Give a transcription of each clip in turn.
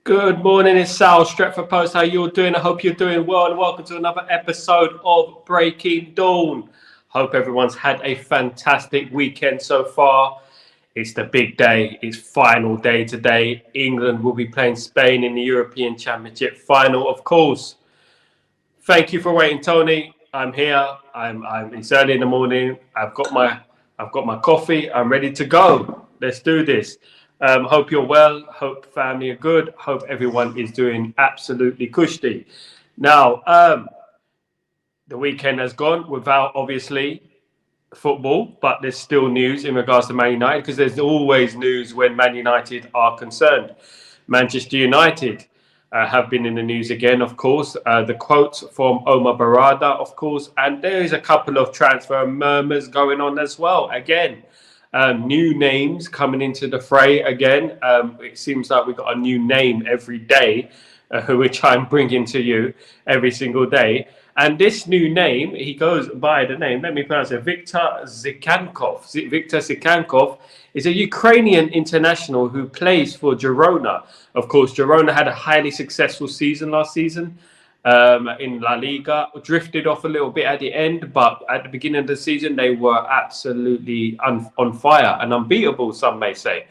Good morning, it's Sal, Stretford Post. How you all doing? I hope you're doing well, and welcome to another episode of Breaking Dawn. Hope everyone's had a fantastic weekend so far. It's the big day. It's final day today. England will be playing Spain in the European Championship final, of course. Thank you for waiting, Tony. I'm here. It's early in the morning. I've got my coffee. I'm ready to go. Let's do this. Hope you're well. Hope family are good. Hope everyone is doing absolutely cushy. Now, the weekend has gone without obviously football, but there's still news in regards to Man United because there's always news when Man United are concerned. Manchester United have been in the news again, of course. The quotes from Omar Barada, of course, and there is a couple of transfer murmurs going on as well. Again, new names coming into the fray again. It seems like we've got a new name every day, which I'm bringing to you every single day. And this new name, he goes by the name, let me pronounce it, Viktor Zikankov. Viktor Zikankov is a Ukrainian international who plays for Girona. Of course, Girona had a highly successful season last season in La Liga, drifted off a little bit at the end, but at the beginning of the season, they were absolutely on fire and unbeatable, some may say.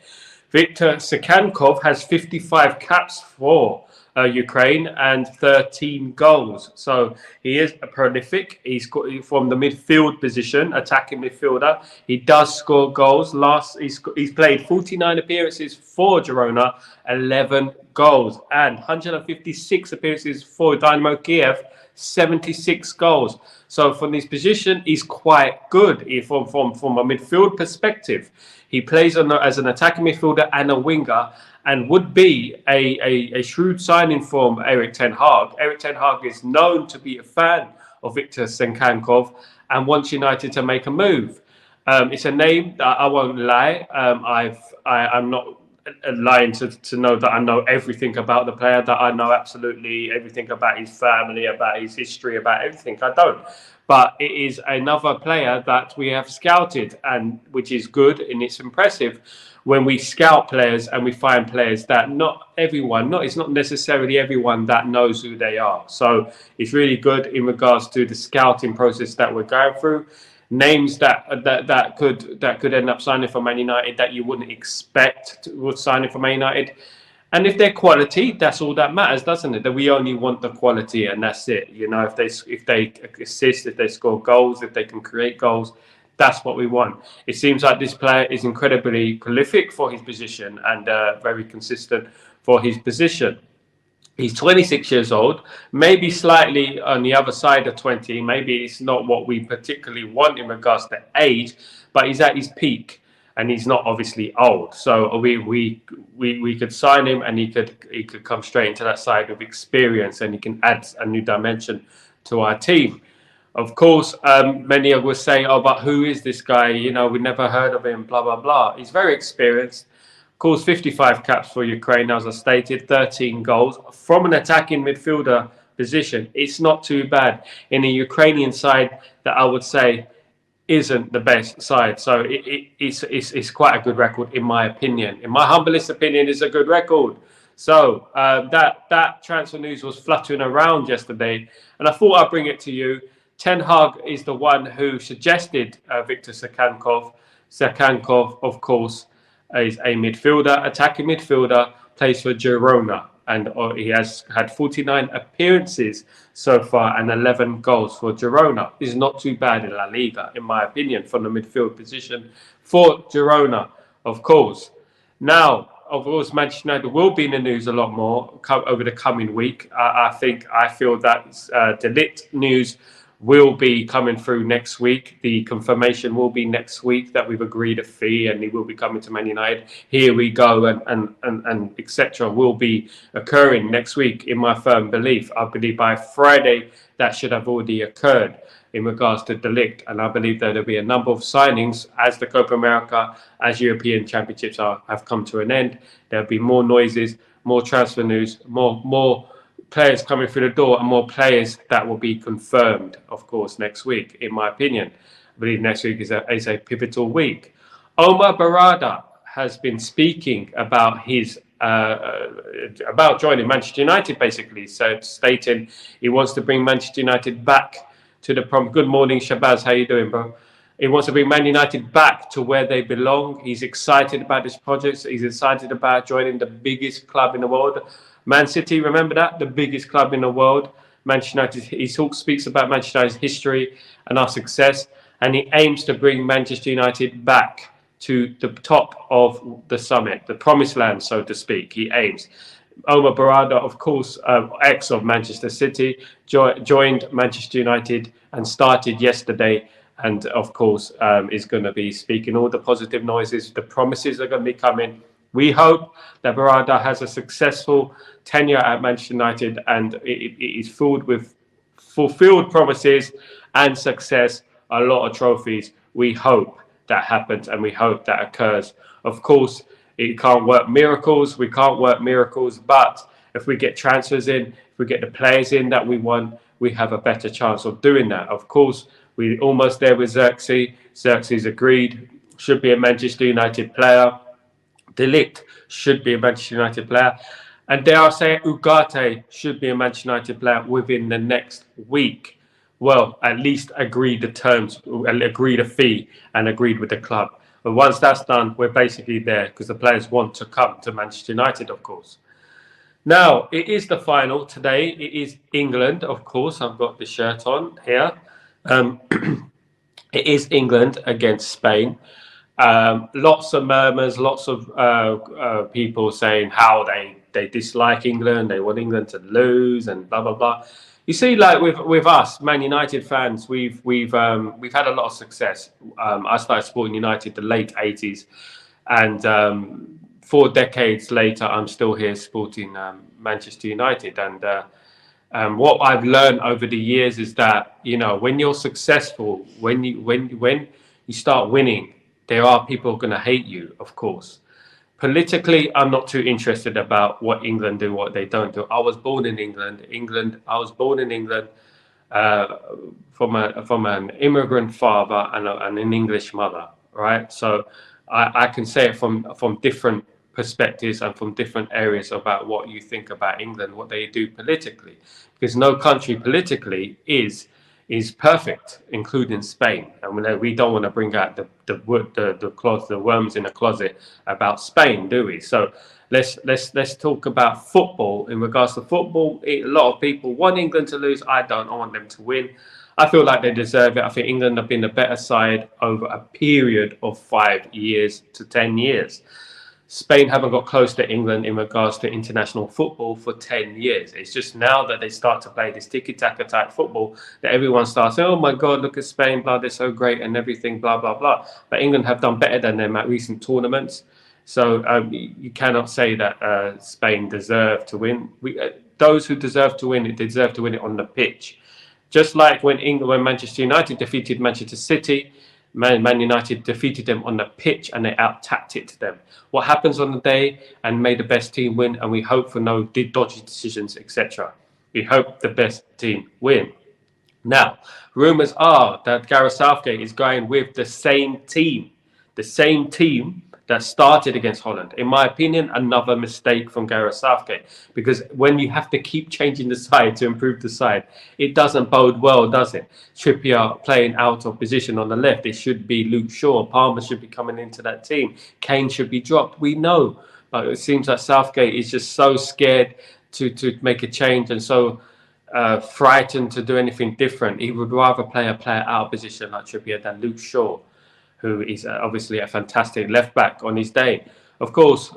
Viktor Sikankov has 55 caps for Ukraine and 13 goals. So he is a prolific. He's got from the midfield position, attacking midfielder. He does score goals. He's played 49 appearances for Girona, 11 goals, and 156 appearances for Dynamo Kiev, 76 goals. So from this position, he's quite good from a midfield perspective. He plays as an attacking midfielder and a winger, and would be a shrewd signing from Erik ten Hag. Erik ten Hag is known to be a fan of Viktor Senkankov and wants United to make a move. It's a name that I won't lie. I'm not lying to know that I know everything about the player, that I know absolutely everything about his family, about his history, about everything. I don't. But it is another player that we have scouted, and which is good and it's impressive when we scout players and we find players that it's not necessarily everyone that knows who they are. So it's really good in regards to the scouting process that we're going through. Names that could end up signing for Man United that you wouldn't expect would sign for Man United. And if they're quality, that's all that matters, doesn't it? That we only want the quality, and that's it. You know, if they assist, if they score goals, if they can create goals, that's what we want. It seems like this player is incredibly prolific for his position and very consistent for his position. He's 26 years old, maybe slightly on the other side of 20. Maybe it's not what we particularly want in regards to age, but he's at his peak. And he's not obviously old, so we could sign him, and he could come straight into that side of experience, and he can add a new dimension to our team. Of course, many of us say, "Oh, but who is this guy? You know, we never heard of him." Blah blah blah. He's very experienced. Of course, 55 caps for Ukraine, as I stated, 13 goals from an attacking midfielder position. It's not too bad in a Ukrainian side that I would say isn't the best side. So it's quite a good record, in my opinion. In my humblest opinion, it's a good record. So that transfer news was fluttering around yesterday, and I thought I'd bring it to you. Ten Hag is the one who suggested Viktor Sakankov. Sakankov, of course, is a midfielder, attacking midfielder, plays for Girona, and he has had 49 appearances so far and 11 goals for Girona. Is not too bad in La Liga, in my opinion, from the midfield position for Girona, of course. Now, of course, Manchester United will be in the news a lot more over the coming week. I feel that De Ligt news will be coming through next week. The confirmation will be next week that we've agreed a fee and he will be coming to Man United. Here we go, and etc. will be occurring next week, in my firm belief. I believe by Friday that should have already occurred in regards to De Ligt, and I believe that there'll be a number of signings as the Copa America, as European Championships have come to an end. There'll be more noises, more transfer news, more players coming through the door, and more players that will be confirmed, of course, next week, in my opinion. I believe next week is a pivotal week. Omar Barada has been speaking about his about joining Manchester United, basically. So stating he wants to bring Manchester United back to the prom. Good morning, Shabazz. How you doing, bro? He wants to bring Man United back to where they belong. He's excited about this project. He's excited about joining the biggest club in the world. Man City, remember that? The biggest club in the world. Manchester United, he speaks about Manchester United's history and our success, and he aims to bring Manchester United back to the top of the summit, the promised land, so to speak. He aims. Omar Barada, of course, ex of Manchester City, joined Manchester United and started yesterday. And of course, is going to be speaking all the positive noises. The promises are going to be coming. We hope that Barada has a successful tenure at Manchester United, and it is filled with fulfilled promises and success, a lot of trophies. We hope that happens, and we hope that occurs. Of course, it can't work miracles. We can't work miracles, but if we get transfers in, if we get the players in that we want, we have a better chance of doing that. Of course, we're almost there with Xerxes. Xerxes agreed, should be a Manchester United player. De Ligt should be a Manchester United player. And dare I say, Ugarte should be a Manchester United player within the next week. Well, at least agreed the terms, agreed a fee, and agreed with the club. But once that's done, we're basically there because the players want to come to Manchester United, of course. Now, it is the final today. It is England, of course. I've got the shirt on here. It is England against Spain. Lots of murmurs, lots of people saying how they dislike England, they want England to lose, and blah blah blah. You see, like with us, Man United fans, we've had a lot of success. I started supporting United the late '80s, and 4 decades later, I'm still here supporting Manchester United. And what I've learned over the years is that, you know, when you're successful, when you start winning, there are people going to hate you, of course. Politically, I'm not too interested about what England do, what they don't do. I was born in England. I was born in England from an immigrant father and an English mother, right? So I can say it from different perspectives and from different areas about what you think about England, what they do politically, because no country politically is perfect, including Spain. And we don't want to bring out the worms in the closet about Spain, do we? So let's talk about football. In regards to football, a lot of people want England to lose. I don't. I want them to win. I feel like they deserve it. I think England have been the better side over a period of 5 years to 10 years. Spain haven't got close to England in regards to international football for 10 years. It's just now that they start to play this tiki-taka type football that everyone starts saying, oh my God, look at Spain, blah, they're so great and everything, blah, blah, blah. But England have done better than them at recent tournaments. So you cannot say that Spain deserve to win. Those who deserve to win, they deserve to win it on the pitch. Just like when Manchester United defeated Manchester City, Man United defeated them on the pitch and they out-tacticked them. What happens on the day and made the best team win, and we hope for no dodgy decisions, etc. We hope the best team win. Now, rumours are that Gareth Southgate is going with the same team that started against Holland. In my opinion, another mistake from Gareth Southgate, because when you have to keep changing the side to improve the side, it doesn't bode well, does it? Trippier playing out of position on the left. It should be Luke Shaw. Palmer should be coming into that team. Kane should be dropped. We know, but it seems like Southgate is just so scared to make a change and so frightened to do anything different. He would rather play a player out of position like Trippier than Luke Shaw, who is obviously a fantastic left back on his day. Of course,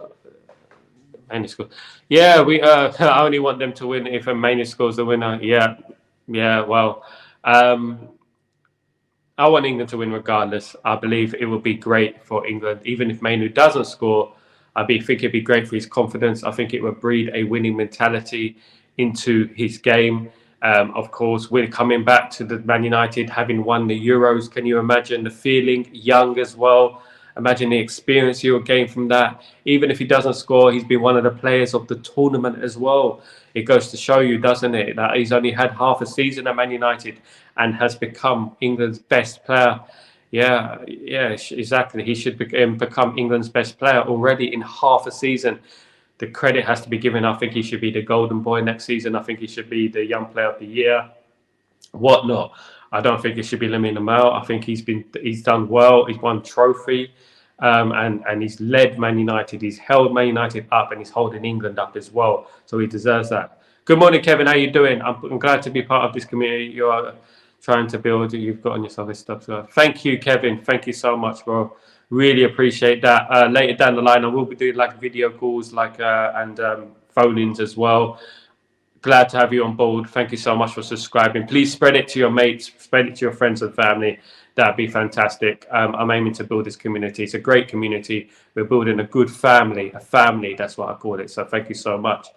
Maine scores. Yeah, I only want them to win if Maine scores the winner. Yeah. Well, I want England to win regardless. I believe it will be great for England, even if Mainu doesn't score. think it'd be great for his confidence. I think it would breed a winning mentality into his game. Of course, we're coming back to the Man United having won the Euros. Can you imagine the feeling? Young as well. Imagine the experience he will gain from that. Even if he doesn't score, he's been one of the players of the tournament as well. It goes to show you, doesn't it, that he's only had half a season at Man United and has become England's best player. Yeah, exactly. He should become England's best player already in half a season. the credit has to be given. I think he should be the golden boy next season. I think he should be the young player of the year. Whatnot. I don't think it should be Lamine Yamal. I think he's done well. He's won trophy, and he's led Man United. He's held Man United up, and he's holding England up as well. So he deserves that. Good morning, Kevin. How you doing? I'm glad to be part of this community. You are trying to build. You've got on yourself this stuff. So thank you, Kevin. Thank you so much, bro. Really appreciate that. Later down the line, I will be doing like video calls, and phone-ins as well. Glad to have you on board. Thank you so much for subscribing. Please spread it to your mates, spread it to your friends and family. That'd be fantastic. I'm aiming to build this community. It's a great community. We're building a good family, that's what I call it. So thank you so much.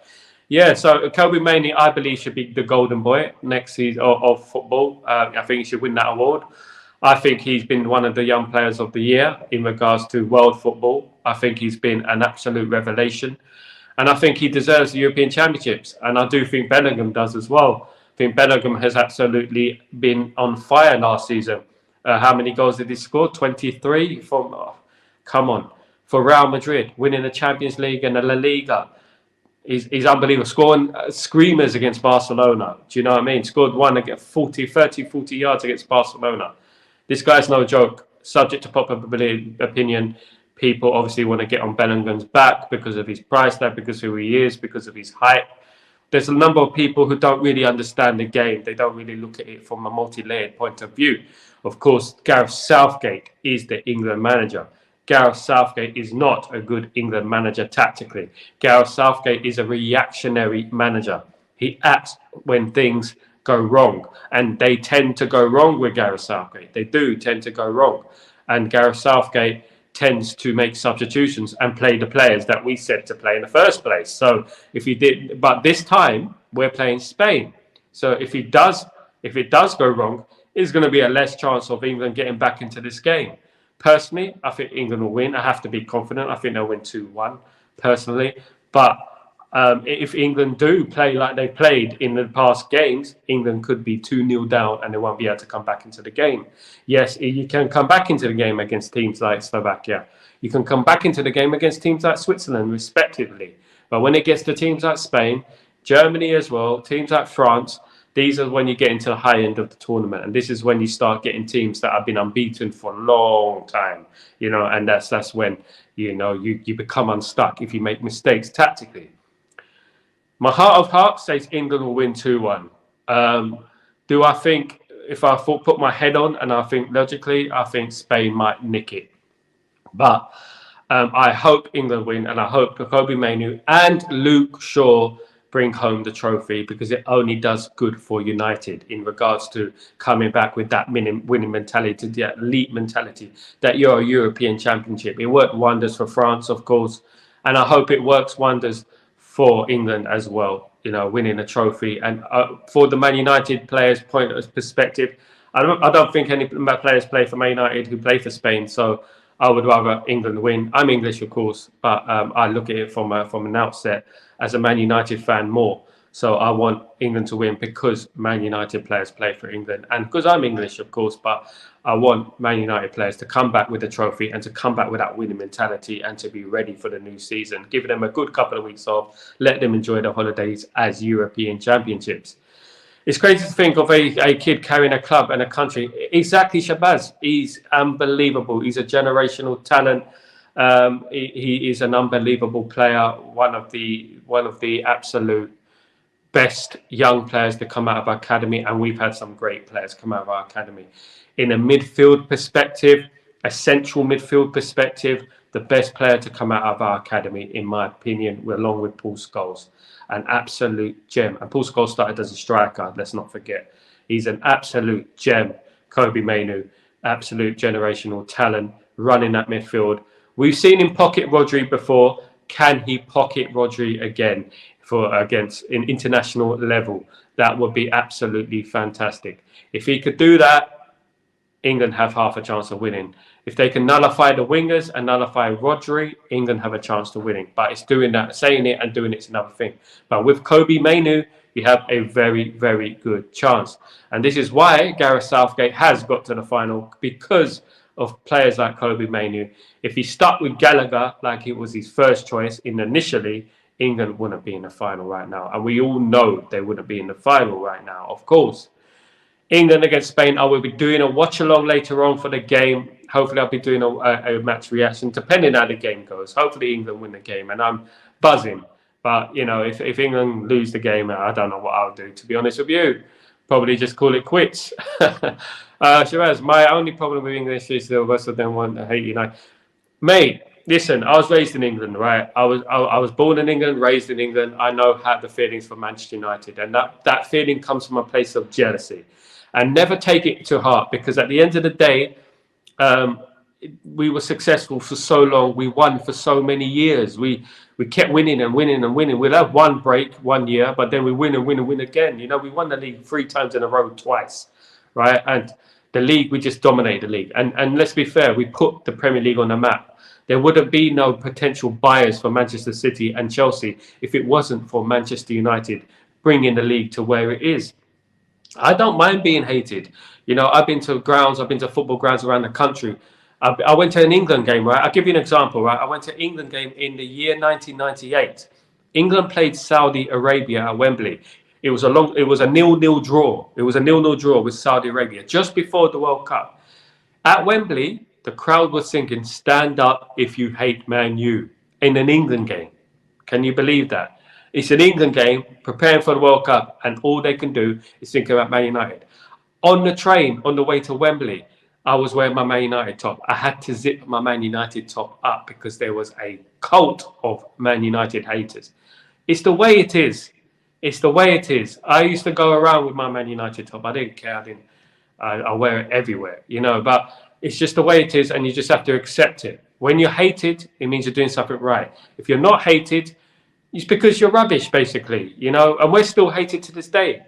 Yeah, so Kobe Mainoo, I believe, should be the golden boy next season of football. I think he should win that award. I think he's been one of the young players of the year in regards to world football. I think he's been an absolute revelation. And I think he deserves the European Championships. And I do think Bellingham does as well. I think Bellingham has absolutely been on fire last season. How many goals did he score? 23 come on. For Real Madrid, winning the Champions League and the La Liga. He's unbelievable. Scoring screamers against Barcelona. Do you know what I mean? Scored one against 40 yards against Barcelona. This guy's no joke. Subject to popular opinion. People obviously want to get on Bellingham's back because of his price tag, because of who he is, because of his height. There's a number of people who don't really understand the game. They don't really look at it from a multi-layered point of view. Of course, Gareth Southgate is the England manager. Gareth Southgate is not a good England manager tactically. Gareth Southgate is a reactionary manager. He acts when things go wrong, and they tend to go wrong with Gareth Southgate. They do tend to go wrong, and Gareth Southgate tends to make substitutions and play the players that we said to play in the first place. So but this time we're playing Spain. So if it does go wrong, it's going to be a less chance of England getting back into this game. Personally, I think England will win. I have to be confident. I think they'll win 2-1 personally. But if England do play like they played in the past games, England could be 2-0 down and they won't be able to come back into the game. Yes, you can come back into the game against teams like Slovakia. You can come back into the game against teams like Switzerland, respectively. But when it gets to teams like Spain, Germany as well, teams like France, these are when you get into the high end of the tournament. And this is when you start getting teams that have been unbeaten for a long time, and that's when, you become unstuck if you make mistakes tactically. My heart of hearts says England will win 2-1. Do I think, if I put my head on and I think logically, I think Spain might nick it. But I hope England win, and I hope Kobe Mainoo and Luke Shaw bring home the trophy, because it only does good for United in regards to coming back with that winning mentality, that elite mentality, that you're a European Championship. It worked wonders for France, of course, and I hope it works wonders for England as well, winning a trophy. And for the Man United players' point of perspective, I don't think any players play for Man United who play for Spain, so I would rather England win. I'm English, of course, but I look at it from an outset as a Man United fan more. So I want England to win because Man United players play for England, and because I'm English, of course, but I want Man United players to come back with the trophy and to come back with that winning mentality and to be ready for the new season. Give them a good couple of weeks off, let them enjoy the holidays as European Championships. It's crazy to think of a kid carrying a club and a country. Exactly, Shabazz. He's unbelievable. He's a generational talent. He is an unbelievable player. One of the absolute best young players to come out of our academy, and we've had some great players come out of our academy. In a midfield perspective, a central midfield perspective, the best player to come out of our academy, in my opinion, along with Paul Scholes. An absolute gem. And Paul Scholes started as a striker, let's not forget. He's an absolute gem, Kobe Mainoo. Absolute generational talent, running that midfield. We've seen him pocket Rodri before. Can he pocket Rodri again against an international level? That would be absolutely fantastic. If he could do that, England have half a chance of winning. If they can nullify the wingers and nullify Rodri, England have a chance to winning. But it's doing that, saying it and doing it's another thing. But with Kobe Mainoo, you have a very, very good chance. And this is why Gareth Southgate has got to the final, because of players like Kobe Mainoo. If he stuck with Gallagher like it was his first choice initially, England wouldn't be in the final right now. And we all know they wouldn't be in the final right now, of course. England against Spain, I will be doing a watch along later on for the game. Hopefully I'll be doing a match reaction, depending how the game goes. Hopefully England win the game, and I'm buzzing. But, you know, if England lose the game, I don't know what I'll do, to be honest with you. Probably just call it quits. Shiraz, my only problem with English is the rest of them want to hate United. Mate, listen, I was raised in England, right? I was born in England, raised in England. I know how the feelings for Manchester United, and that feeling comes from a place of jealousy. And never take it to heart, because at the end of the day, we were successful for so long. We won for so many years. We kept winning and winning and winning. We'll have one break 1 year, but then we win and win and win again. You know, we won the league 3 times in a row twice, right? And the league, we just dominate the league. And let's be fair, we put the Premier League on the map. There wouldn't be no potential buyers for Manchester City and Chelsea if it wasn't for Manchester United bringing the league to where it is. I don't mind being hated. You know, I've been to football grounds around the country. I went to an England game, right? I'll give you an example, right? I went to an England game in the year 1998. England played Saudi Arabia at Wembley. It was a 0-0 draw. It was a 0-0 draw with Saudi Arabia just before the World Cup. At Wembley, the crowd was singing "Stand Up If You Hate Man U" in an England game. Can you believe that? It's an England game, preparing for the World Cup, and all they can do is think about Man United. On the train, on the way to Wembley, I was wearing my Man United top. I had to zip my Man United top up because there was a cult of Man United haters. It's the way it is. It's the way it is. I used to go around with my Man United top. I didn't care. I wear it everywhere, you know, but it's just the way it is, and you just have to accept it. When you're hated, it means you're doing something right. If you're not hated, it's because you're rubbish, basically, you know, and we're still hated to this day,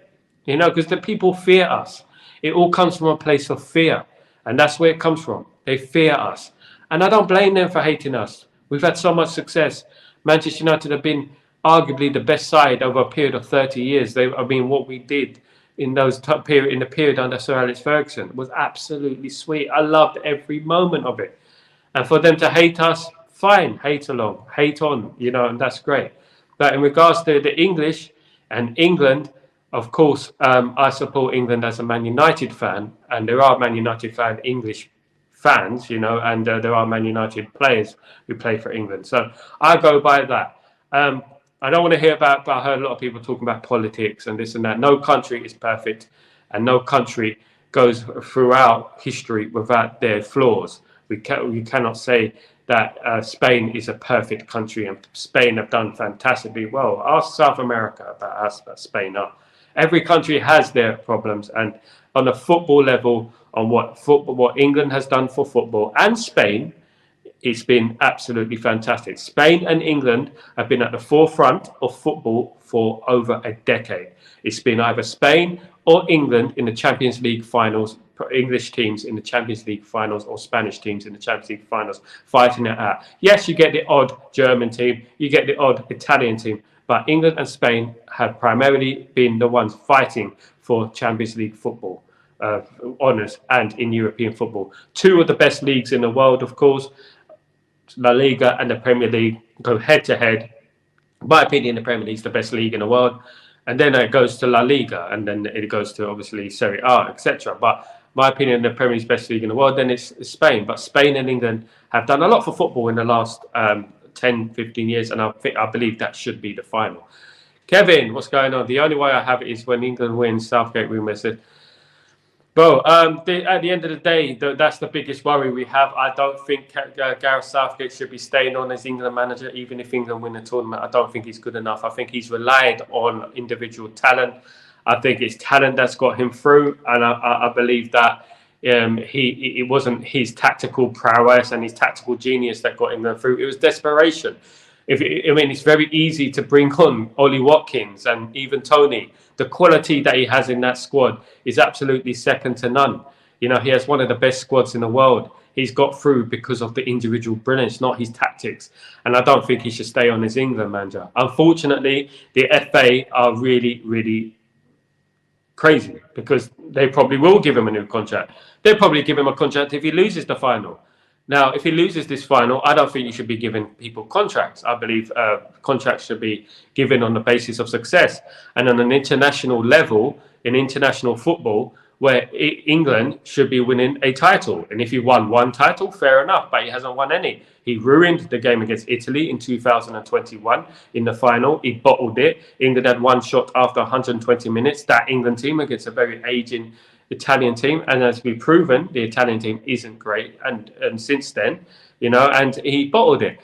you know, because the people fear us. It all comes from a place of fear, and that's where it comes from. They fear us, and I don't blame them for hating us. We've had so much success. Manchester United have been arguably the best side over a period of 30 years. What we did in the period under Sir Alex Ferguson was absolutely sweet. I loved every moment of it, and for them to hate us, fine, hate along, hate on, you know, and that's great. But in regards to the English and England, of course, I support England as a Man United fan, and there are Man United English fans, you know, and there are Man United players who play for England. So I go by that. I don't want to hear about, but I heard a lot of people talking about politics and this and that. No country is perfect, and no country goes throughout history without their flaws. We cannot say that Spain is a perfect country, and Spain have done fantastically well. Ask South America about us, but Spain are. Every country has their problems, and on a football level, on what England has done for football and Spain, it's been absolutely fantastic. Spain and England have been at the forefront of football for over a decade. It's been either Spain or England in the Champions League finals, English teams in the Champions League finals, or Spanish teams in the Champions League finals, fighting it out. Yes, you get the odd German team, you get the odd Italian team, but England and Spain have primarily been the ones fighting for Champions League football honours and in European football. 2 of the best leagues in the world, of course, La Liga and the Premier League, go head to head. In my opinion, the Premier League is the best league in the world. And then it goes to La Liga, and then it goes to obviously Serie A, etc. But my opinion, the Premier League is the best league in the world. Then it's Spain. But Spain and England have done a lot for football in the last 10, 15 years, and I believe that should be the final. Kevin, what's going on? The only way I have it is when England wins. Southgate rumor said, bro, at the end of the day, that's the biggest worry we have. I don't think Gareth Southgate should be staying on as England manager, even if England win the tournament. I don't think he's good enough. I think he's relied on individual talent. I think it's talent that's got him through, and I believe that it wasn't his tactical prowess and his tactical genius that got him through. It was desperation. It's very easy to bring on Ollie Watkins and even Tony. The quality that he has in that squad is absolutely second to none. You know, he has one of the best squads in the world. He's got through because of the individual brilliance, not his tactics. And I don't think he should stay on as England manager. Unfortunately, the FA are really, really crazy, because they probably will give him a new contract. They'll probably give him a contract if he loses the final. Now, if he loses this final, I don't think you should be giving people contracts. I believe contracts should be given on the basis of success. And on an international level, in international football, where England should be winning a title. And if he won one title, fair enough, but he hasn't won any. He ruined the game against Italy in 2021 in the final. He bottled it. England had one shot after 120 minutes. That England team against a very aging Italian team, and as we've proven, the Italian team isn't great, and since then, and he bottled it.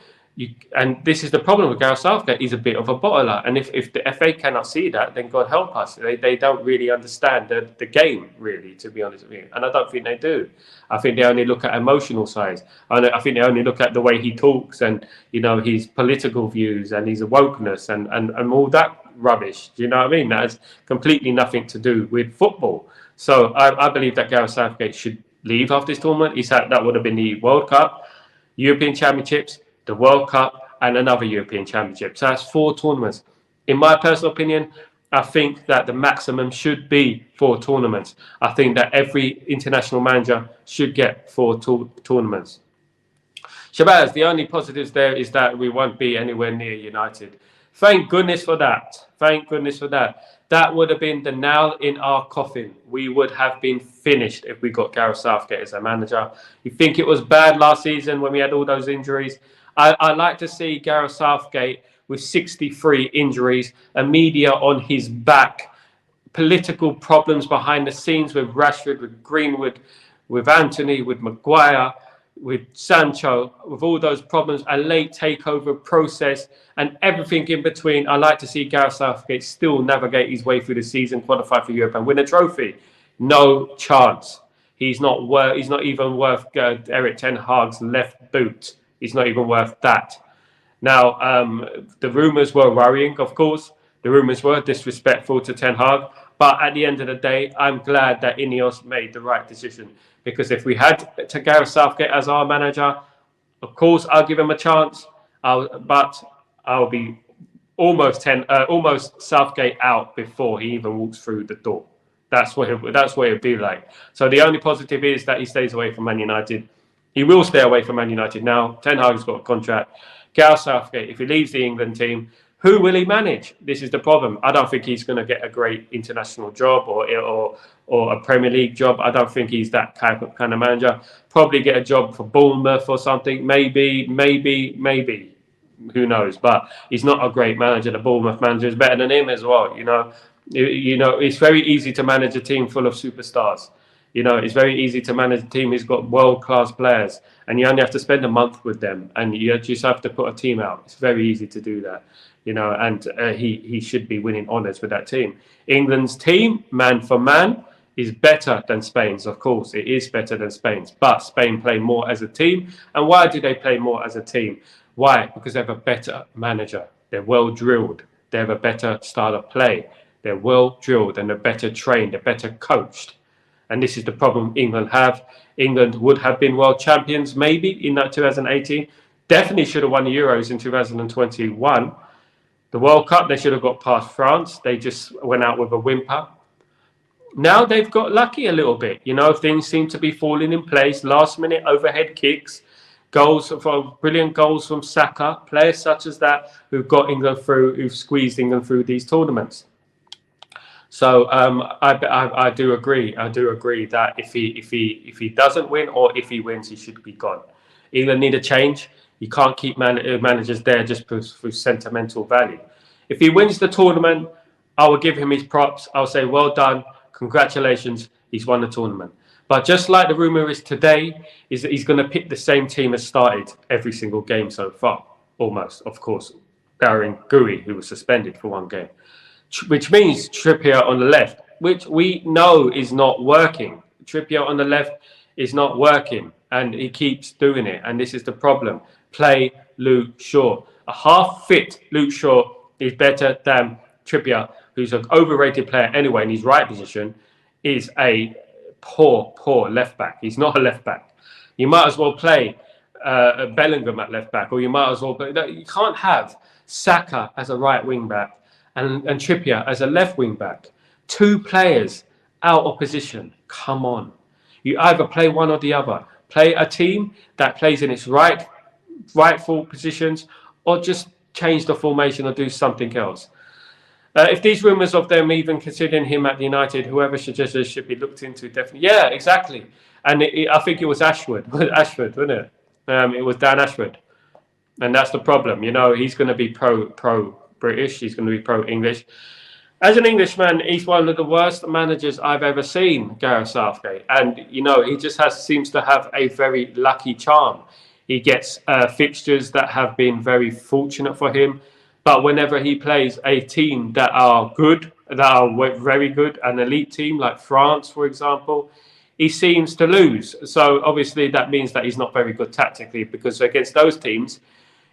And this is the problem with Gareth Southgate. He's a bit of a bottler, and if the FA cannot see that, then God help us. They don't really understand the game, really, to be honest with you, and I don't think they do. I think they only look at emotional sides. I think they only look at the way he talks, and his political views and his wokeness and all that rubbish. Do you know what I mean? That has completely nothing to do with football. So I believe that Gareth Southgate should leave after this tournament. That would have been the World Cup, European Championships, the World Cup, and another European Championship. So that's 4 tournaments. In my personal opinion, I think that the maximum should be 4 tournaments. I think that every international manager should get 4 tournaments. Shabazz, the only positives there is that we won't be anywhere near United. Thank goodness for that. Thank goodness for that. That would have been the nail in our coffin. We would have been finished if we got Gareth Southgate as a manager. You think it was bad last season when we had all those injuries? I like to see Gareth Southgate with 63 injuries, a media on his back, political problems behind the scenes with Rashford, with Greenwood, with Anthony, with Maguire, with Sancho, with all those problems, a late takeover process, and everything in between. I like to see Gareth Southgate still navigate his way through the season, qualify for Europe, and win a trophy. No chance. He's not even worth Eric Ten Hag's left boot. He's not even worth that. Now, the rumours were worrying, of course. The rumours were disrespectful to Ten Hag. But at the end of the day, I'm glad that Ineos made the right decision. Because if we had Gareth Southgate as our manager, of course, I'll give him a chance. But I'll be almost Southgate out before he even walks through the door. That's what it'd be like. So the only positive is that he stays away from Man United. He will stay away from Man United now. Ten Hag's got a contract. Gareth Southgate, if he leaves the England team, who will he manage? This is the problem. I don't think he's going to get a great international job or a Premier League job. I don't think he's that kind of manager. Probably get a job for Bournemouth or something. Maybe. Who knows? But he's not a great manager. The Bournemouth manager is better than him as well. It's very easy to manage a team full of superstars. It's very easy to manage a team who's got world-class players, and you only have to spend a month with them, and you just have to put a team out. It's very easy to do that, and he should be winning honours with that team. England's team, man for man, is better than Spain's. Of course, it is better than Spain's, but Spain play more as a team. And why do they play more as a team? Why? Because they have a better manager. They're well drilled. They have a better style of play. They're well drilled and they're better trained. They're better coached. And this is the problem England have. England would have been world champions maybe in that 2018. Definitely should have won the Euros in 2021. The World Cup, they should have got past France. They just went out with a whimper. Now they've got lucky a little bit. Things seem to be falling in place. Last minute overhead kicks, brilliant goals from Saka, players such as that who've got England through, who've squeezed England through these tournaments. So I do agree. I do agree that if he doesn't win, or if he wins, he should be gone. England need a change. You can't keep managers there just for sentimental value. If he wins the tournament, I will give him his props. I'll say, well done, congratulations, he's won the tournament. But just like the rumour is today, is that he's going to pick the same team as started every single game so far, almost, of course, barring Gui, who was suspended for one game. Which means Trippier on the left, which we know is not working. Trippier on the left is not working, and he keeps doing it. And this is the problem. Play Luke Shaw. A half-fit Luke Shaw is better than Trippier, who's an overrated player anyway in his right position, is a poor left-back. He's not a left-back. You might as well play Bellingham at left-back, or you might as well play... You can't have Saka as a right wing-back and Trippier as a left wing-back. 2 players out of position. Come on. You either play one or the other. Play a team that plays in its rightful positions, or just change the formation or do something else. If these rumours of them even considering him at United, whoever suggested should be looked into, definitely. Yeah, exactly. And I think it was Ashford, wasn't it? It was Dan Ashford. And that's the problem. He's going to be pro British. He's going to be pro English. As an Englishman, he's one of the worst managers I've ever seen, Gareth Southgate. And, he just seems to have a very lucky charm. He gets fixtures that have been very fortunate for him. But whenever he plays a team that are good, that are very good, an elite team like France, for example, he seems to lose. So obviously that means that he's not very good tactically, because against those teams,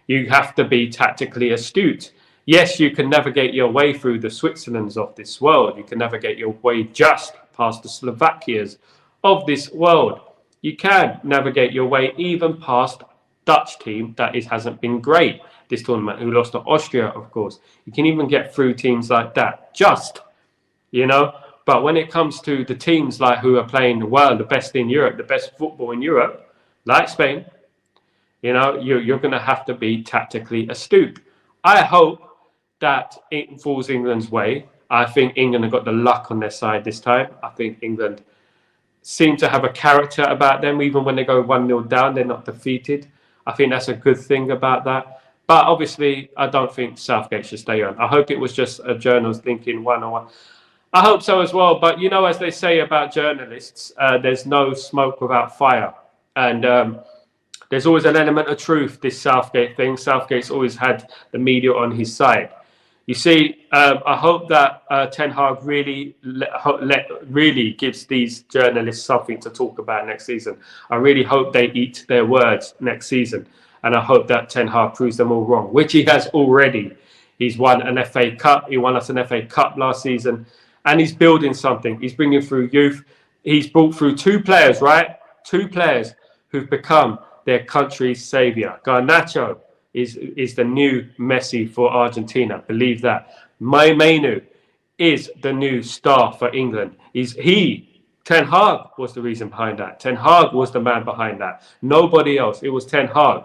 you have to be tactically astute. Yes, you can navigate your way through the Switzerlands of this world. You can navigate your way just past the Slovakias of this world. You can navigate your way even past Dutch team that hasn't been great this tournament, who lost to Austria, of course. You can even get through teams like that, But when it comes to the teams like who are playing well, the best in Europe, the best football in Europe, like Spain, you're going to have to be tactically astute. I hope that it falls England's way. I think England have got the luck on their side this time. I think England seem to have a character about them. Even when they go 1-0 down, they're not defeated. I think that's a good thing about that. But obviously, I don't think Southgate should stay on. I hope it was just a journalist thinking 1-1. I hope so as well. But, as they say about journalists, there's no smoke without fire. And there's always an element of truth, this Southgate thing. Southgate's always had the media on his side. You see, I hope that Ten Hag really gives these journalists something to talk about next season. I really hope they eat their words next season. And I hope that Ten Hag proves them all wrong, which he has already. He's won an FA Cup. He won us an FA Cup last season. And he's building something. He's bringing through youth. He's brought through two players, right? Two players who've become their country's saviour. Garnacho is the new Messi for Argentina. Believe that. Mainu is the new star for England. Ten Hag was the reason behind that. Ten Hag was the man behind that. Nobody else. It was Ten Hag.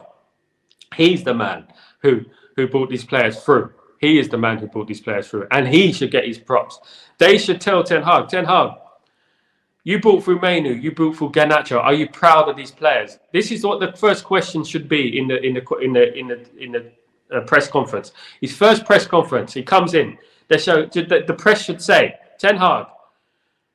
He's the man who brought these players through. He is the man who brought these players through. And he should get his props. They should tell Ten Hag, you brought through Mainu, you brought through Garnacho. Are you proud of these players? This is what the first question should be in the press conference. His first press conference, he comes in. The press should say, Ten Hag,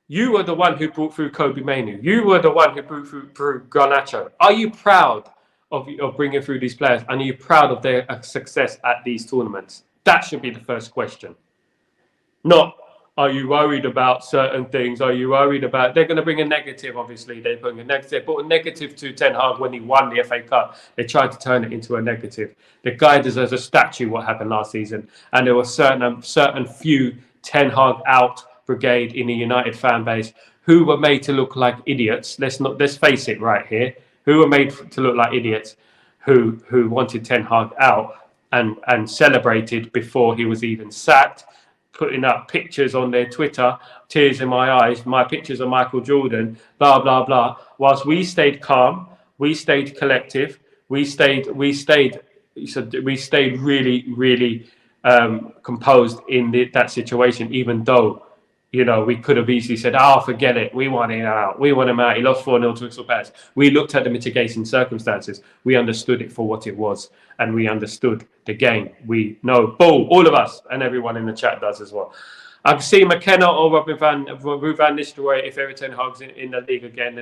you were the one who brought through Kobe Mainu. You were the one who brought through Garnacho. Are you proud of bringing through these players? And are you proud of their success at these tournaments? That should be the first question. Not, are you worried about certain things? Are you worried about... They're going to bring a negative, obviously. They're putting a negative. They brought a negative to Ten Hag when he won the FA Cup. They tried to turn it into a negative. The guy deserves a statue, what happened last season. And there were certain few Ten Hag out brigade in the United fan base who were made to look like idiots. Let's face it right here. Who were made to look like idiots who wanted Ten Hag out and celebrated before he was even sacked, putting up pictures on their Twitter, tears in my eyes, my pictures of Michael Jordan, blah, blah, blah. Whilst we stayed calm, we stayed collective, we stayed really, really composed in that situation, even though, we could have easily said, forget it. We want him out. We want him out. He lost 4-0 to Crystal Palace. We looked at the mitigating circumstances. We understood it for what it was. And we understood the game. We know, all of us, and everyone in the chat does as well. I can see McKenna or Ruud van Nistelrooy if Everton Hog's in the league again.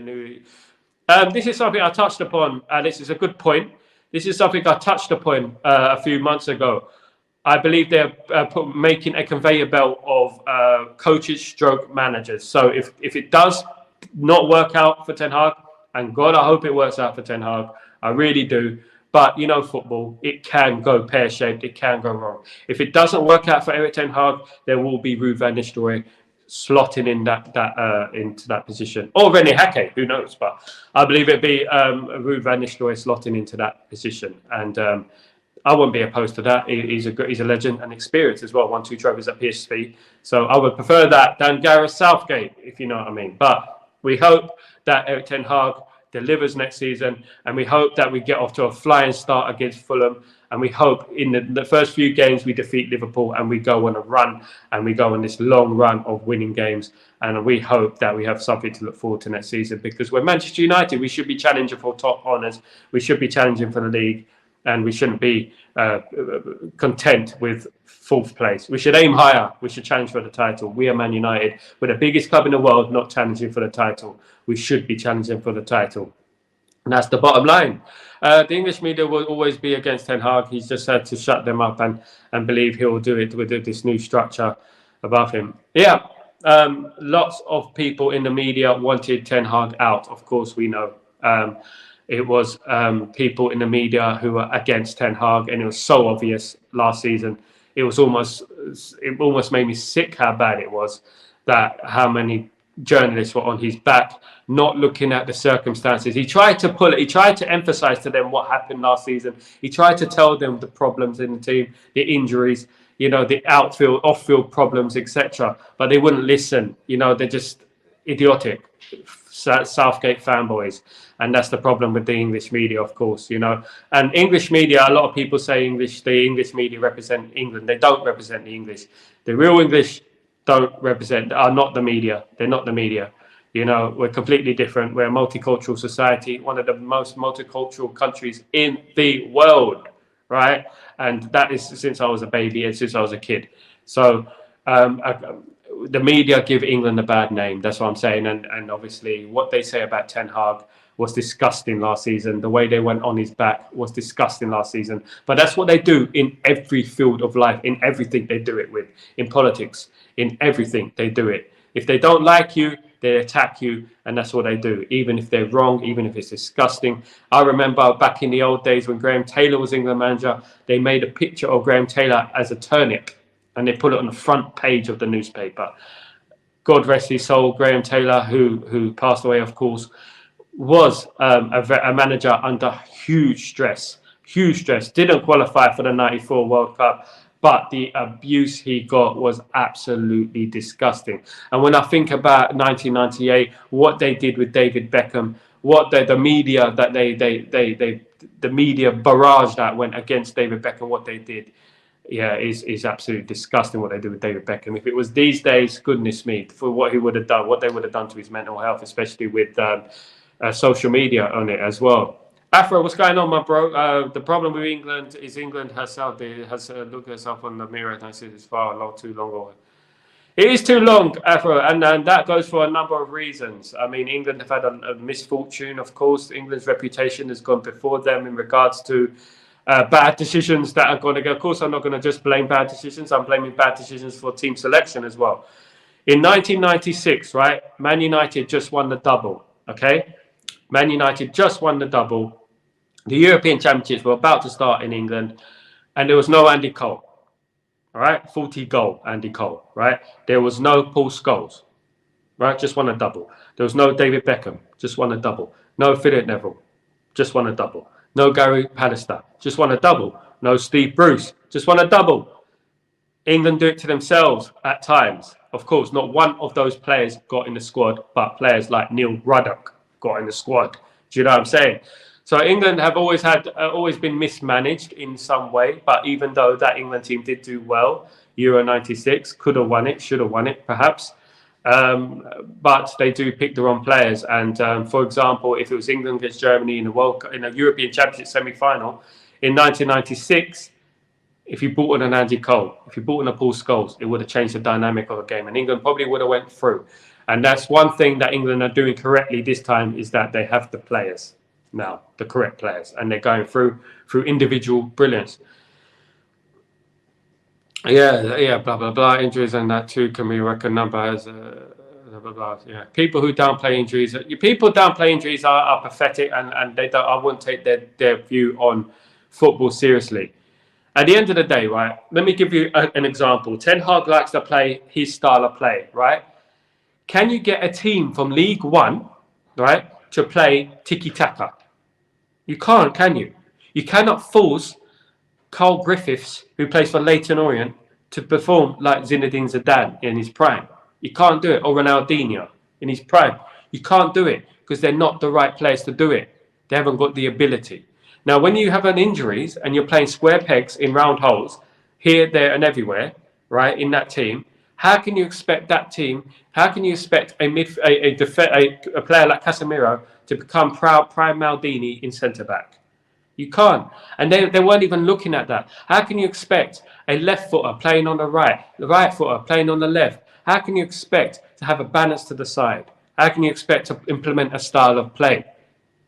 This is something I touched upon. This is a good point. This is something I touched upon a few months ago. I believe they're making a conveyor belt of coaches stroke managers. So if it does not work out for Ten Hag, and God, I hope it works out for Ten Hag. I really do. But, football, it can go pear-shaped. It can go wrong. If it doesn't work out for Erik Ten Hag, there will be Ruud van Nistelrooy slotting in into that position. Or René Hake, who knows? But I believe it'd be Ruud van Nistelrooy slotting into that position. And I wouldn't be opposed to that. He's a legend and experienced as well. 1, 2 trophies at PSV. So I would prefer that than Gareth Southgate, if you know what I mean. But we hope that Erik Ten Hag delivers next season, and we hope that we get off to a flying start against Fulham, and we hope in the first few games we defeat Liverpool and we go on a run, and we go on this long run of winning games, and we hope that we have something to look forward to next season, because we're Manchester United. We should be challenging for top honours, we should be challenging for the league, and we shouldn't be content with fourth place. We should aim higher. We should challenge for the title. We are Man United. We're the biggest club in the world, not challenging for the title. We should be challenging for the title. And that's the bottom line. The English media will always be against Ten Hag. He's just had to shut them up and believe he will do it with this new structure above him. Yeah, lots of people in the media wanted Ten Hag out. Of course, we know. It was people in the media who were against Ten Hag, and it was so obvious last season. It almost made me sick how bad it was, that how many journalists were on his back, not looking at the circumstances. He tried to emphasize to them what happened last season. He tried to tell them the problems in the team, the injuries, the outfield, off-field problems, etc. But they wouldn't listen. They're just idiotic Southgate fanboys, and that's the problem with the English media, of course. And English media, a lot of people say the English media represent England. They don't represent the English. The real English are not the media. They're not the media. We're completely different. We're a multicultural society, one of the most multicultural countries in the world, right? And that is since I was a baby and since I was a kid. So the media give England a bad name. That's what I'm saying. And obviously what they say about Ten Hag was disgusting last season. The way they went on his back was disgusting last season. But that's what they do in every field of life, in everything they do it with, in politics, in everything they do it. If they don't like you, they attack you, and that's what they do, even if they're wrong, even if it's disgusting. I remember back in the old days when Graham Taylor was England manager, they made a picture of Graham Taylor as a turnip, and they put it on the front page of the newspaper. God rest his soul, Graham Taylor, who passed away, of course, was a manager under huge stress, didn't qualify for the 94 World Cup, but the abuse he got was absolutely disgusting. And when I think about 1998, what they did with David Beckham, what the media that the media barrage that went against David Beckham, what they did, is absolutely disgusting what they do with David Beckham. If it was these days, goodness me, for what he would have done, what they would have done to his mental health, especially with social media on it as well. Afro, what's going on, my bro? The problem with England is England herself. They has looked herself on the mirror and said it's too long. It is too long, Afro, and that goes for a number of reasons. I mean, England have had a misfortune, of course. England's reputation has gone before them in regards to bad decisions that are going to go. Of course, I'm not going to just blame bad decisions. I'm blaming bad decisions for team selection as well. In 1996, right, Man United just won the double, okay? Man United just won the double. The European Championships were about to start in England, and there was no Andy Cole, all right? 40-goal Andy Cole, right? There was no Paul Scholes, right? Just won a double. There was no David Beckham, just won a double. No Philip Neville, just won a double. No Gary Pallister, just won a double. No Steve Bruce, just won a double. England do it to themselves at times. Of course, not one of those players got in the squad, but players like Neil Ruddock got in the squad. Do you know what I'm saying? So England have always been mismanaged in some way. But even though that England team did do well, Euro 96, could have won it, should have won it, perhaps. But they do pick the wrong players. And for example, if it was England against Germany in a European Championship semi-final in 1996, if you brought in an Andy Cole, if you brought in a Paul Scholes, it would have changed the dynamic of the game, and England probably would have went through. And that's one thing that England are doing correctly this time, is that they have the players now, the correct players, and they're going through individual brilliance. Yeah, blah blah blah. Injuries and that too can be reckoned number as blah blah blah. Yeah, people who downplay injuries. People downplay injuries are pathetic, and they don't. I wouldn't take their view on football seriously. At the end of the day, right? Let me give you an example. Ten Hag likes to play his style of play, right? Can you get a team from League One, right, to play tiki-taka? You can't, can you? You cannot force Carl Griffiths, who plays for Leyton Orient, to perform like Zinedine Zidane in his prime. You can't do it, or Ronaldinho in his prime. You can't do it because they're not the right players to do it. They haven't got the ability. Now, when you have an injuries and you're playing square pegs in round holes, here, there, and everywhere, right, in that team, how can you expect that team? How can you expect a player like Casemiro to become prime Maldini in centre back? You can't. And they weren't even looking at that. How can you expect a left footer playing on the right footer playing on the left? How can you expect to have a balance to the side? How can you expect to implement a style of play?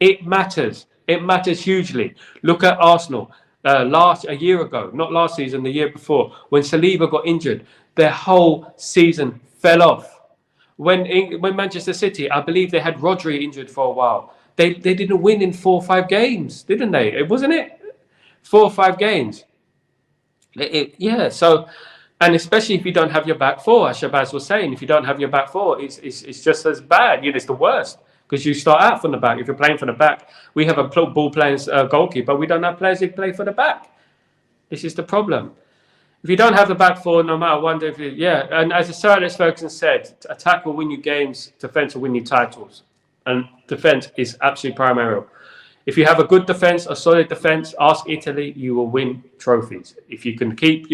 It matters. It matters hugely. Look at Arsenal a year ago, not last season, the year before, when Saliba got injured, their whole season fell off. When Manchester City, I believe they had Rodri injured for a while. They didn't win in 4 or 5 games, didn't they? It wasn't it 4 or 5 games. Yeah. So, and especially if you don't have your back four, as Shabazz was saying, if you don't have your back four, it's just as bad. It's the worst because you start out from the back. If you're playing from the back, we have a ball playing goalkeeper. We don't have players who play for the back. This is the problem. If you don't have the back four, no matter what, and as Sir Alex Ferguson said, attack will win you games, defense will win you titles, and defense is absolutely primary. If you have a good defense, a solid defense, ask Italy, you will win trophies. If you can keep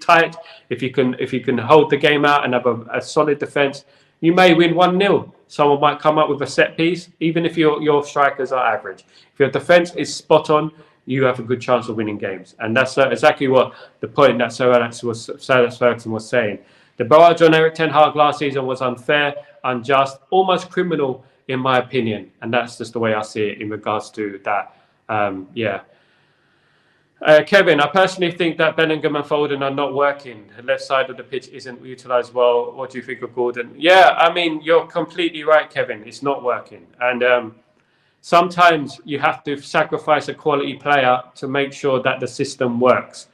tight, if you can hold the game out and have a solid defense, you may win 1-0. Someone might come up with a set piece, even if your strikers are average. If your defense is spot on, you have a good chance of winning games. And that's exactly what the point that Sir Alex Ferguson was saying. The barrage on Erik ten Hag last season was unfair, unjust, almost criminal, in my opinion. And that's just the way I see it in regards to that. Kevin, I personally think that Bellingham and Foden are not working. The left side of the pitch isn't utilised well. What do you think of Gordon? Yeah, I mean, you're completely right, Kevin. It's not working. And sometimes you have to sacrifice a quality player to make sure that the system works.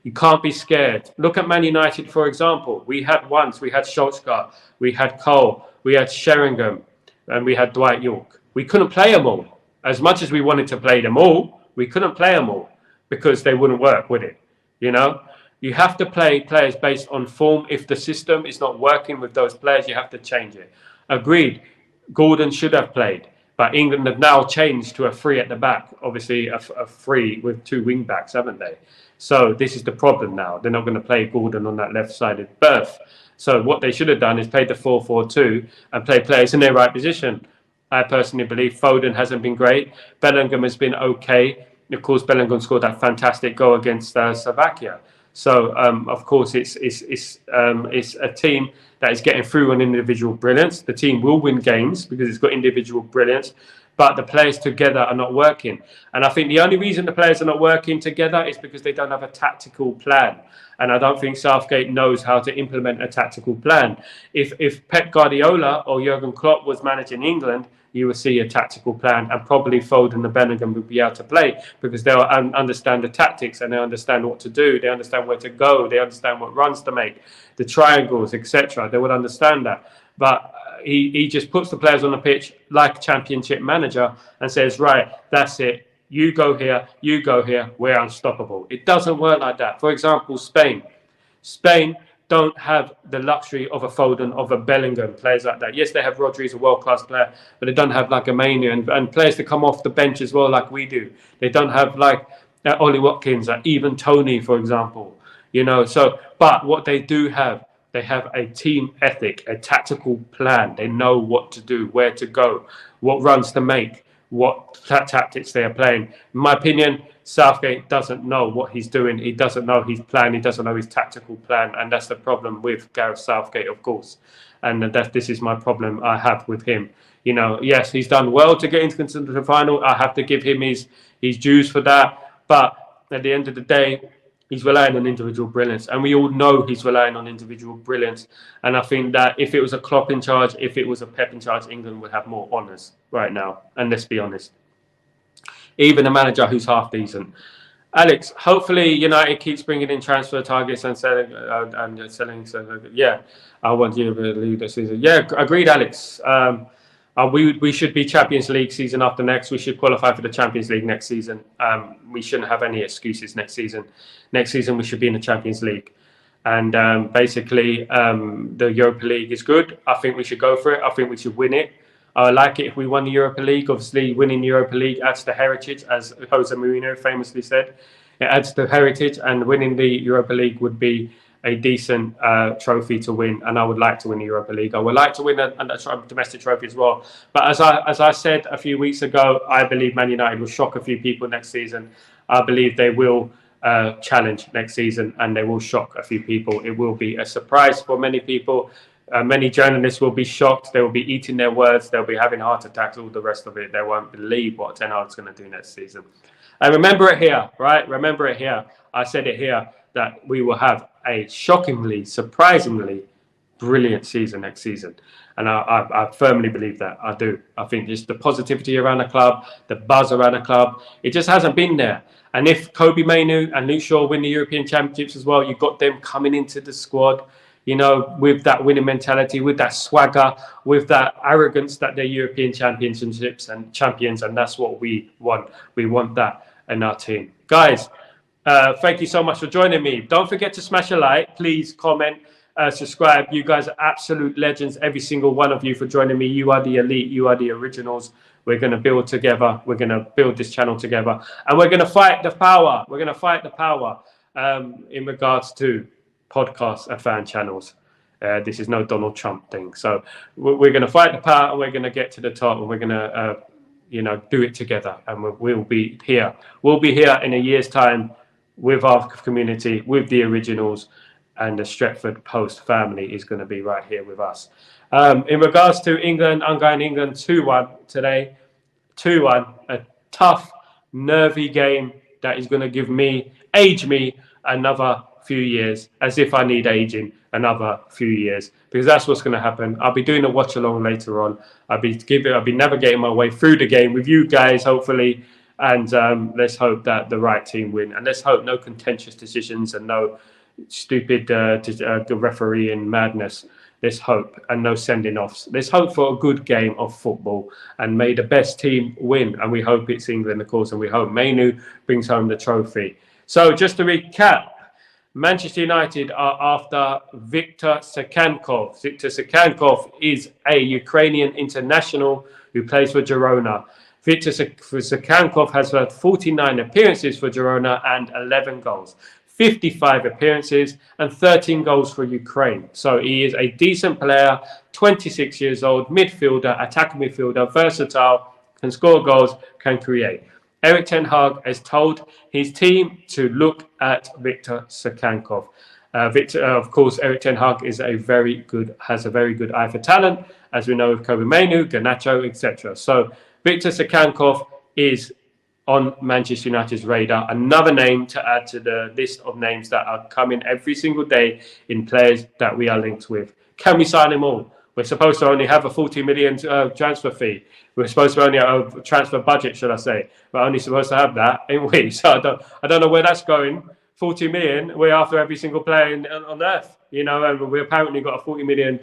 You can't be scared. Look at Man United, for example. We had Solskjaer, we had Cole, we had Sheringham, and we had Dwight York. We couldn't play them all. As much as we wanted to play them all, we couldn't play them all because they wouldn't work, would it? You have to play players based on form. If the system is not working with those players, you have to change it. Agreed. Gordon should have played. But England have now changed to a 3 at the back. Obviously, a 3 with 2 wing backs, haven't they? So this is the problem now. They're not going to play Gordon on that left-sided berth. So what they should have done is played the 4-4-2 and play players in their right position. I personally believe Foden hasn't been great. Bellingham has been okay. Of course, Bellingham scored that fantastic goal against Slovakia. So, of course, it's a team that is getting through on individual brilliance. The team will win games because it's got individual brilliance, but the players together are not working. And I think the only reason the players are not working together is because they don't have a tactical plan. And I don't think Southgate knows how to implement a tactical plan. If Pep Guardiola or Jurgen Klopp was managing England, you will see a tactical plan, and probably Foden and Bellingham will be able to play because they'll understand the tactics and they understand what to do. They understand where to go. They understand what runs to make, the triangles, etc. They would understand that. But he just puts the players on the pitch like a championship manager and says, right, that's it. You go here, we're unstoppable. It doesn't work like that. For example, Spain don't have the luxury of a Foden, of a Bellingham, players like that. Yes, they have Rodri, a world-class player, but they don't have like a Mania and players that come off the bench as well like we do. They don't have like Ollie Watkins, even Tony, for example. But what they do have, they have a team ethic, a tactical plan. They know what to do, where to go, what runs to make, what tactics they are playing. In my opinion, Southgate doesn't know what he's doing. He doesn't know his plan. He doesn't know his tactical plan. And that's the problem with Gareth Southgate, of course. And this is my problem I have with him. Yes, he's done well to get into the final. I have to give him his dues for that. But at the end of the day, he's relying on individual brilliance. And we all know he's relying on individual brilliance. And I think that if it was a Klopp in charge, if it was a Pep in charge, England would have more honours right now. And let's be honest. Even a manager who's half decent. Alex, hopefully United keeps bringing in transfer targets and selling. So, yeah, I want you to lead the season. Yeah, agreed, Alex. We should be Champions League season after next. We should qualify for the Champions League next season. We shouldn't have any excuses next season. Next season, we should be in the Champions League. And basically, the Europa League is good. I think we should go for it. I think we should win it. I would like it if we won the Europa League. Obviously, winning the Europa League adds to heritage, as Jose Mourinho famously said. It adds to heritage, and winning the Europa League would be a decent trophy to win. And I would like to win the Europa League. I would like to win a domestic trophy as well. But as I said a few weeks ago, I believe Man United will shock a few people next season. I believe they will challenge next season, and they will shock a few people. It will be a surprise for many people. Many journalists will be shocked. They will be eating their words. They'll be having heart attacks, all the rest of it. They won't believe what Ten Hag's going to do next season. And remember it here, right? Remember it here. I said it here, that we will have a shockingly, surprisingly brilliant season next season. And I firmly believe that. I do. I think just the positivity around the club, the buzz around the club, it just hasn't been there. And if Kobe Mainoo and Luke Shaw win the European Championships as well, you've got them coming into the squad, you know, with that winning mentality, with that swagger, with that arrogance that they're European championships and champions, and that's what we want. We want that in our team. Guys, thank you so much for joining me. Don't forget to smash a like. Please comment, subscribe. You guys are absolute legends, every single one of you, for joining me. You are the elite. You are the originals. We're going to build together. We're going to build this channel together. And we're going to fight the power. We're going to fight the power in regards to podcasts and fan channels. This is no Donald Trump thing. So we're going to fight the power, and we're going to get to the top, and we're going to, do it together. And we'll be here. We'll be here in a year's time with our community, with the originals, and the Stretford Post family is going to be right here with us. In regards to England, I'm going England 2-1 today. 2-1, a tough, nervy game that is going to age me another few years, as if I need aging another few years, because that's what's going to happen. I'll be doing a watch along later on. I'll be navigating my way through the game with you guys, hopefully, and let's hope that the right team win, and let's hope no contentious decisions and no stupid refereeing madness. Let's hope, and no sending offs. Let's hope for a good game of football, and may the best team win. And we hope it's England, of course, and we hope Mainoo brings home the trophy. So just to recap, Manchester United are after Viktor Sakankov. Viktor Sakankov is a Ukrainian international who plays for Girona. Viktor Sakankov has had 49 appearances for Girona and 11 goals. 55 appearances and 13 goals for Ukraine. So he is a decent player, 26 years old, midfielder, attacking midfielder, versatile, can score goals, can create. Erik ten Hag has told his team to look at Viktor Sakankov. Of course, Erik ten Hag has a very good eye for talent, as we know with Kobe Mainoo, Garnacho, etc. So Viktor Sakankov is on Manchester United's radar. Another name to add to the list of names that are coming every single day in players that we are linked with. Can we sign them all? We're supposed to only have a 40 million transfer fee. We're supposed to only have a transfer budget, should I say? We're only supposed to have that, ain't we? So I don't know where that's going. 40 million, we're after every single player on earth, and we apparently got a 40 million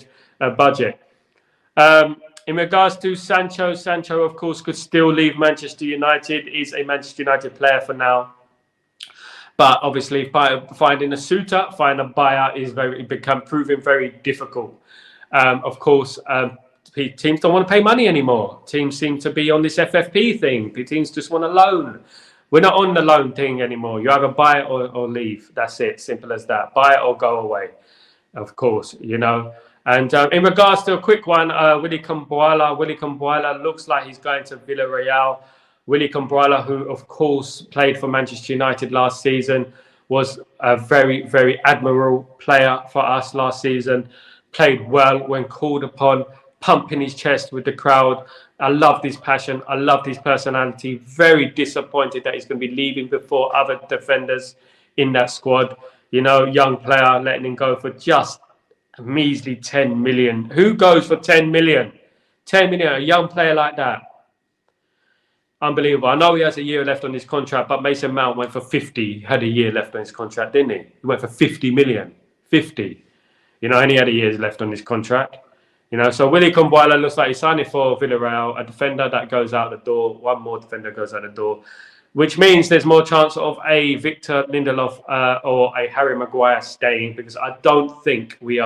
budget. In regards to Sancho, of course, could still leave Manchester United. Is a Manchester United player for now. But obviously, finding a suitor, finding a buyer is proving very difficult. Of course, teams don't want to pay money anymore. Teams seem to be on this FFP thing. Teams just want a loan. We're not on the loan thing anymore. You either buy it or leave. That's it. Simple as that. Buy it or go away. Of course, And in regards to a quick one, Willy Kumbuala looks like he's going to Villarreal. Willy Kumbuala, who of course played for Manchester United last season, was a very, very admirable player for us last season. Played well when called upon, pumping his chest with the crowd. I loved his passion. I loved his personality. Very disappointed that he's going to be leaving before other defenders in that squad. Young player, letting him go for just a measly 10 million. Who goes for 10 million? 10 million, a young player like that. Unbelievable. I know he has a year left on his contract, but Mason Mount went for 50. He had a year left on his contract, didn't he? He went for 50 million. 50. And he had a year left on his contract. So Willy Kumbuala looks like he's signing for Villarreal, a defender that goes out the door. One more defender goes out the door, which means there's more chance of a Victor Lindelof or a Harry Maguire staying, because I don't think we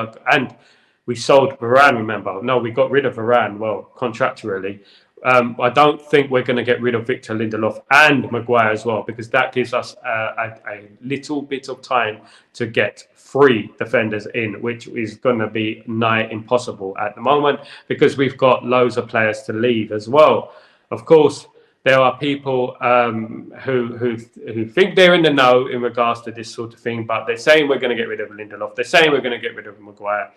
We sold Varane, remember? No, we got rid of Varane, well, contractually. I don't think we're going to get rid of Victor Lindelof and Maguire as well, because that gives us a little bit of time to get 3 defenders in, which is going to be nigh impossible at the moment, because we've got loads of players to leave as well. Of course, there are people who think they're in the know in regards to this sort of thing, but they're saying we're going to get rid of Lindelof. They're saying we're going to get rid of Maguire.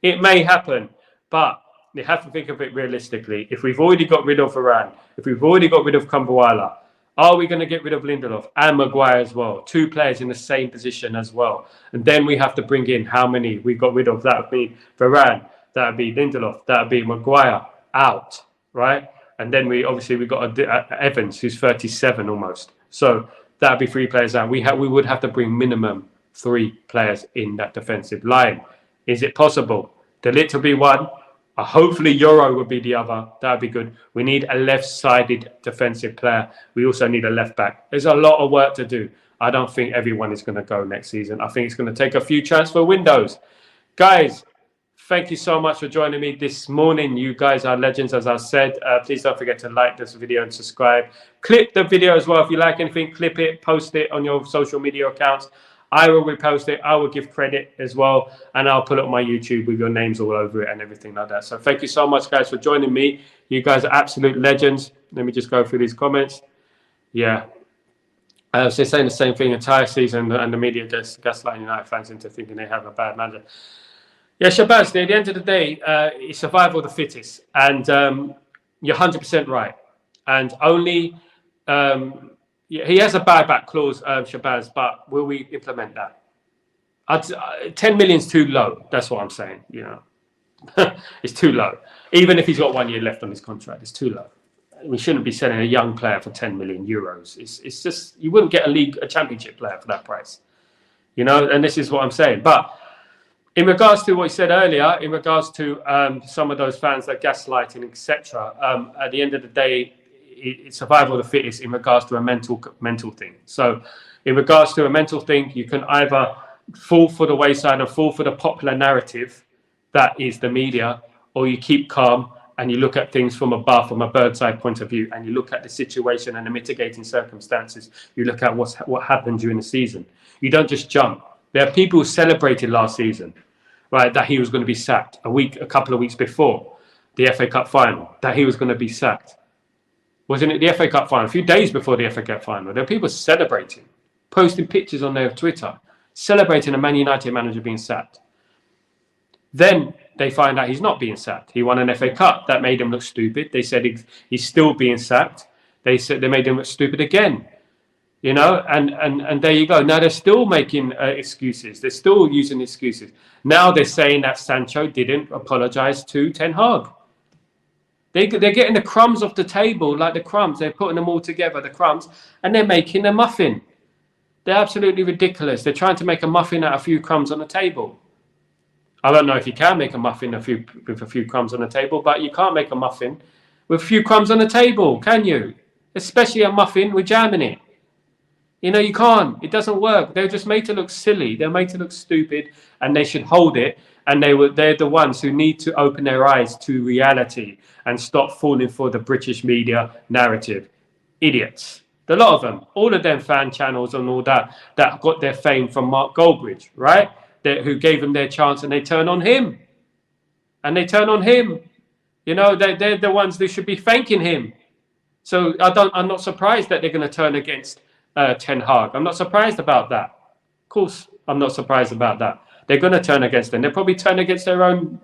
It may happen, but you have to think of it realistically. If we've already got rid of Varane, if we've already got rid of Kumbuwala, are we going to get rid of Lindelof and Maguire as well? 2 players in the same position as well. And then we have to bring in how many we got rid of. That would be Varane, that would be Lindelof, that would be Maguire out, right? And then we got Evans, who's 37 almost. So that would be 3 players out. We would have to bring minimum 3 players in that defensive line. Is it possible? De Ligt will be one. Hopefully Euro would be the other. That would be good. We need a left-sided defensive player. We also need a left back. There's a lot of work to do. I don't think everyone is going to go next season. I think it's going to take a few transfer windows. Guys, thank you so much for joining me this morning. You guys are legends, as I said. Please don't forget to like this video and subscribe. Clip the video as well. If you like anything, clip it, post it on your social media accounts. I will repost it. I will give credit as well. And I'll put it on my YouTube with your names all over it and everything like that. So thank you so much, guys, for joining me. You guys are absolute legends. Let me just go through these comments. Yeah. So they're saying the same thing. Entire season and the media just gaslighting United fans into thinking they have a bad manager. Yeah, Shabazz, at the end of the day, it's survival of the fittest. And you're 100% right. And only... he has a buyback clause, Shabazz, but will we implement that? 10 million's too low. That's what I'm saying. You know, it's too low. Even if he's got 1 year left on his contract, it's too low. We shouldn't be selling a young player for 10 million euros. It's just, you wouldn't get a championship player for that price. You know, and this is what I'm saying. But in regards to what you said earlier, in regards to some of those fans that gaslighting, etc., at the end of the day, it's survival of the fittest in regards to a mental thing. So in regards to a mental thing, you can either fall for the wayside and fall for the popular narrative that is the media, or you keep calm and you look at things from above, from a bird's eye point of view, and you look at the situation and the mitigating circumstances. You look at what happened during the season. You don't just jump. There are people who celebrated last season, right, that he was going to be sacked a couple of weeks before the FA Cup final, that he was going to be sacked. Wasn't it the FA Cup final? A few days before the FA Cup final, there were people celebrating, posting pictures on their Twitter, celebrating a Man United manager being sacked. Then they find out he's not being sacked. He won an FA Cup. That made him look stupid. They said he's still being sacked. They said they made him look stupid again. You know, and there you go. Now they're still making excuses. They're still using excuses. Now they're saying that Sancho didn't apologise to Ten Hag. They're getting the crumbs off the table, like the crumbs. They're putting them all together, the crumbs, and they're making a muffin. They're absolutely ridiculous. They're trying to make a muffin out of a few crumbs on the table. I don't know if you can make a muffin with a few crumbs on the table, but you can't make a muffin with a few crumbs on the table, can you? Especially a muffin with jam in it. You know, you can't. It doesn't work. They're just made to look silly. They're made to look stupid, and they should hold it. And they're the ones who need to open their eyes to reality and stop falling for the British media narrative. Idiots. A lot of them. All of them fan channels and all that got their fame from Mark Goldbridge, right? Who gave them their chance, and they turn on him. You know, they're the ones who should be thanking him. So I'm not surprised that they're going to turn against Ten Hag. I'm not surprised about that. Of course, I'm not surprised about that. They're going to turn against them. They'll probably turn against their own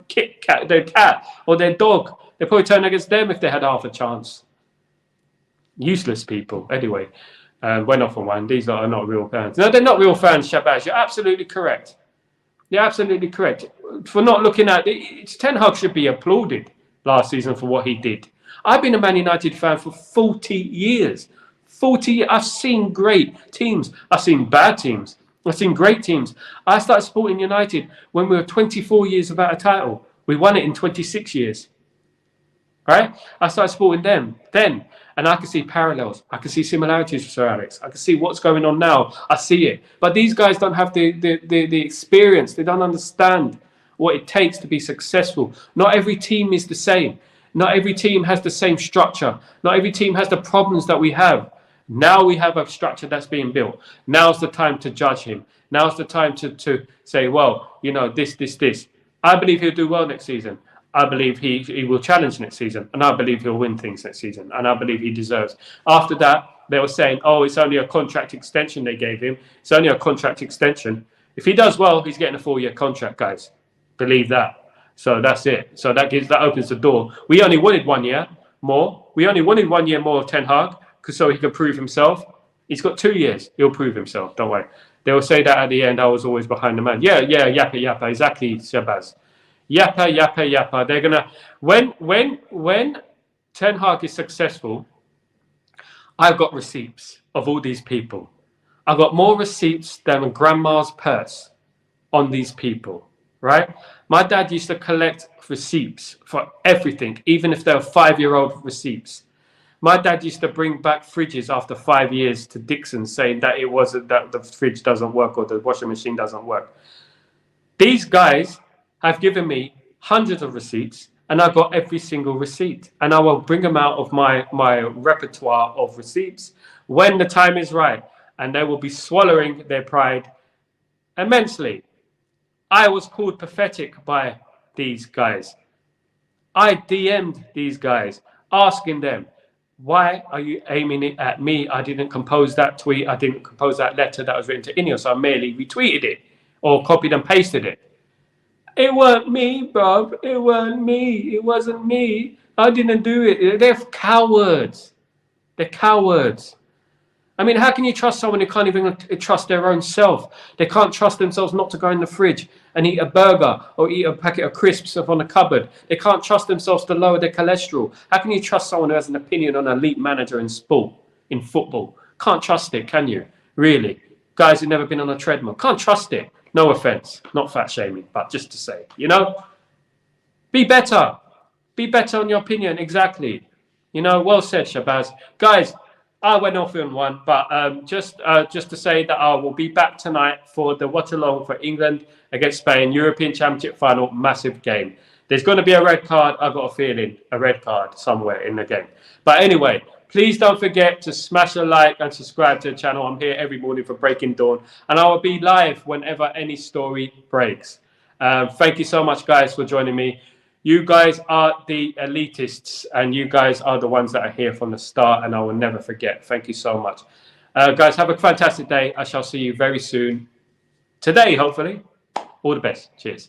their cat or their dog. They'll probably turn against them if they had half a chance. Useless people. Anyway, went off on one. These are not real fans. No, they're not real fans, Shabazz. You're absolutely correct. You're absolutely correct. For not looking at it, Ten Hag should be applauded last season for what he did. I've been a Man United fan for 40 years. 40 years. I've seen great teams. I've seen bad teams. I've seen great teams. I started supporting United when we were 24 years without a title. We won it in 26 years. Right? I started supporting them then. And I can see parallels. I can see similarities with Sir Alex. I can see what's going on now. I see it. But these guys don't have the experience. They don't understand what it takes to be successful. Not every team is the same. Not every team has the same structure. Not every team has the problems that we have. Now we have a structure that's being built. Now's the time to judge him. Now's the time to say, well, you know, this. I believe he'll do well next season. I believe he will challenge next season. And I believe he'll win things next season. And I believe he deserves. After that, they were saying, oh, it's only a contract extension they gave him. It's only a contract extension. If he does well, he's getting a 4-year contract, guys. Believe that. So that's it. So that opens the door. We only wanted 1 year more. We only wanted 1 year more of Ten Hag, so he could prove himself. He's got 2 years. He'll prove himself. Don't worry. They will say that at the end. I was always behind the man. Yeah, yappa. Exactly, Shabazz. Yappa. They're gonna when Ten Hag is successful. I've got receipts of all these people. I've got more receipts than a grandma's purse on these people, right? My dad used to collect receipts for everything, even if they were 5-year-old receipts. My dad used to bring back fridges after 5 years to Dixon saying that it wasn't, that the fridge doesn't work or the washing machine doesn't work. These guys have given me hundreds of receipts, and I've got every single receipt, and I will bring them out of my repertoire of receipts when the time is right, and they will be swallowing their pride immensely. I was called pathetic by these guys. I DM'd these guys, asking them, why are you aiming it at me? I didn't compose that tweet. I didn't compose that letter that was written to Ineos. I merely retweeted it or copied and pasted it. It weren't me, bruv. It weren't me. It wasn't me. I didn't do it. They're cowards. They're cowards. I mean, how can you trust someone who can't even trust their own self? They can't trust themselves not to go in the fridge and eat a burger or eat a packet of crisps up on the cupboard. They can't trust themselves to lower their cholesterol. How can you trust someone who has an opinion on an elite manager in sport, in football? Can't trust it, can you? Really? Guys who've never been on a treadmill. Can't trust it. No offense. Not fat shaming, but just to say, you know, be better. Be better on your opinion. Exactly. You know, well said, Shabazz. Guys, I went off on one, but just to say that I will be back tonight for the watch along for England against Spain, European Championship final, massive game. There's going to be a red card. I've got a feeling, a red card somewhere in the game. But anyway, please don't forget to smash a like and subscribe to the channel. I'm here every morning for Breaking Dawn, and I will be live whenever any story breaks. Thank you so much, guys, for joining me. You guys are the elitists, and you guys are the ones that are here from the start, and I will never forget. Thank you so much. Guys, have a fantastic day. I shall see you very soon. Today, hopefully. All the best. Cheers.